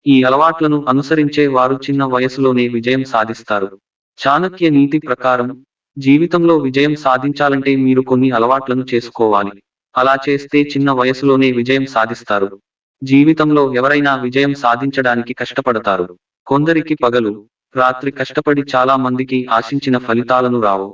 ఈ అలవాట్లను అనుసరించే వారు చిన్న వయసులోనే విజయం సాధిస్తారు. చాణక్య నీతి ప్రకారం జీవితంలో విజయం సాధించాలంటే మీరు కొన్ని అలవాట్లను చేసుకోవాలి. అలా చేస్తే చిన్న వయసులోనే విజయం సాధిస్తారు. జీవితంలో ఎవరైనా విజయం సాధించడానికి కష్టపడతారు. కొందరికి పగలు, రాత్రి కష్టపడి చాలా మందికి ఆశించిన ఫలితాలను రావు.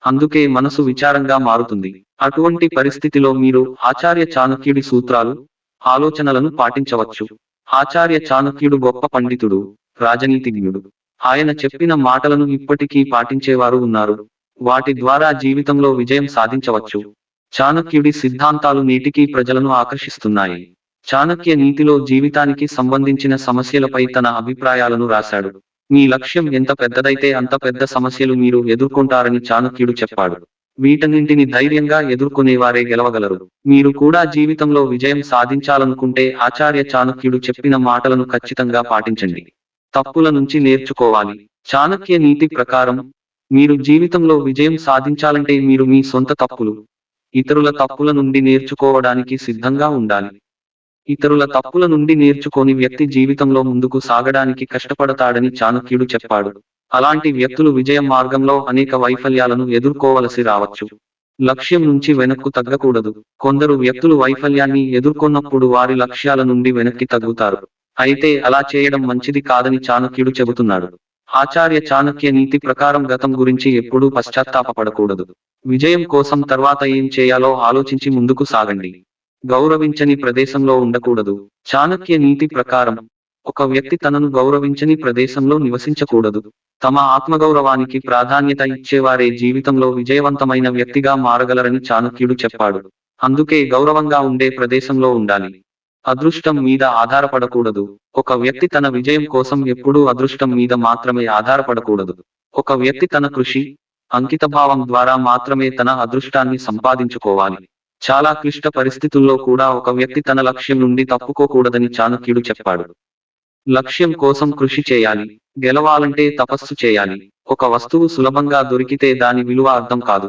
అందుకే మనసు విచారంగా మారుతుంది. అటువంటి పరిస్థితిలో మీరు ఆచార్య చాణక్యుడి సూత్రాలు, ఆలోచనలను పాటించవచ్చు. ఆచార్య చాణక్యుడు గొప్ప పండితుడు, రాజనీతిజ్ఞుడు. ఆయన చెప్పిన మాటలను ఇప్పటికీ పాటించేవారు ఉన్నారు. వాటి ద్వారా జీవితంలో విజయం సాధించవచ్చు. చాణక్యుడి సిద్ధాంతాలు నేటికీ ప్రజలను ఆకర్షిస్తున్నాయి. చాణక్య నీతిలో జీవితానికి సంబంధించిన సమస్యలపై తన అభిప్రాయాలను రాశాడు. మీ లక్ష్యం ఎంత పెద్దదైతే అంత పెద్ద సమస్యలు మీరు ఎదుర్కొంటారని చాణక్యుడు చెప్పాడు. వీటన్నింటిని ధైర్యంగా ఎదుర్కొనేవారే గెలవగలరు. మీరు కూడా జీవితంలో విజయం సాధించాలనుకుంటే ఆచార్య చాణక్యుడు చెప్పిన మాటలను ఖచ్చితంగా పాటించండి. తప్పుల నుంచి నేర్చుకోవాలి. చాణక్య నీతి ప్రకారం మీరు జీవితంలో విజయం సాధించాలంటే మీరు మీ సొంత తప్పులు, ఇతరుల తప్పుల నుండి నేర్చుకోవడానికి సిద్ధంగా ఉండాలి. ఇతరుల తప్పుల నుండి నేర్చుకోని వ్యక్తి జీవితంలో ముందుకు సాగడానికి కష్టపడతాడని చాణక్యుడు చెప్పాడు. అలాంటి వ్యక్తులు విజయ మార్గంలో అనేక వైఫల్యాలను ఎదుర్కోవలసి రావచ్చు. లక్ష్యం నుంచి వెనక్కు తగ్గకూడదు. కొందరు వ్యక్తులు వైఫల్యాన్ని ఎదుర్కొన్నప్పుడు వారి లక్ష్యాల నుండి వెనక్కి తగ్గుతారు. అయితే అలా చేయడం మంచిది కాదని చాణక్యుడు చెబుతున్నాడు. ఆచార్య చాణక్య నీతి ప్రకారం గతం గురించి ఎప్పుడూ పశ్చాత్తాపపడకూడదు. విజయం కోసం తర్వాత ఏం చేయాలో ఆలోచించి ముందుకు సాగండి. గౌరవించని ప్రదేశంలో ఉండకూడదు. చాణక్య నీతి ప్రకారం ఒక వ్యక్తి తనను గౌరవించని ప్రదేశంలో నివసించకూడదు. తమ ఆత్మగౌరవానికి ప్రాధాన్యత ఇచ్చేవారే జీవితంలో విజయవంతమైన వ్యక్తిగా మారగలరని చాణక్యుడు చెప్పాడు. అందుకే గౌరవంగా ఉండే ప్రదేశంలో ఉండాలి. అదృష్టం మీద ఆధారపడకూడదు. ఒక వ్యక్తి తన విజయం కోసం ఎప్పుడూ అదృష్టం మీద మాత్రమే ఆధారపడకూడదు. ఒక వ్యక్తి తన కృషి, అంకితభావం ద్వారా మాత్రమే తన అదృష్టాన్ని సంపాదించుకోవాలి. చాలా క్లిష్ట పరిస్థితుల్లో కూడా ఒక వ్యక్తి తన లక్ష్యం నుండి తప్పుకోకూడదని చాణక్యుడు చెప్పాడు. లక్ష్యం కోసం కృషి చేయాలి. గెలవాలంటే తపస్సు చేయాలి. ఒక వస్తువు సులభంగా దొరికితే దాని విలువ అర్థం కాదు.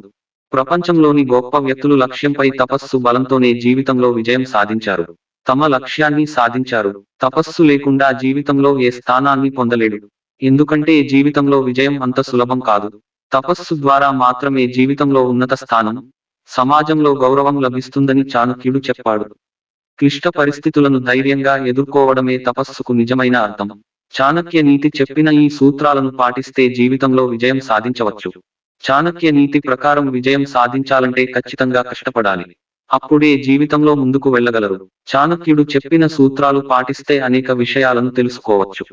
ప్రపంచంలోని గొప్ప వ్యక్తులు లక్ష్యంపై తపస్సు బలంతోనే జీవితంలో విజయం సాధించారు. తమ లక్ష్యాన్ని సాధించారు. తపస్సు లేకుండా జీవితంలో ఏ స్థానాన్ని పొందలేడు. ఎందుకంటే జీవితంలో విజయం అంత సులభం కాదు. తపస్సు ద్వారా మాత్రమే జీవితంలో ఉన్నత స్థానం, సమాజంలో గౌరవం లభిస్తుందని చాణక్యుడు చెప్పాడు. క్లిష్ట పరిస్థితులను ధైర్యంగా ఎదుర్కోవడమే తపస్సుకు నిజమైన అర్థం. చాణక్య నీతి చెప్పిన ఈ సూత్రాలను పాటిస్తే జీవితంలో విజయం సాధించవచ్చు. చాణక్య నీతి ప్రకారం విజయం సాధించాలంటే ఖచ్చితంగా కష్టపడాలి. అప్పుడే జీవితంలో ముందుకు వెళ్ళగలరు. చాణక్యుడు చెప్పిన సూత్రాలు పాటిస్తే అనేక విషయాలను తెలుసుకోవచ్చు.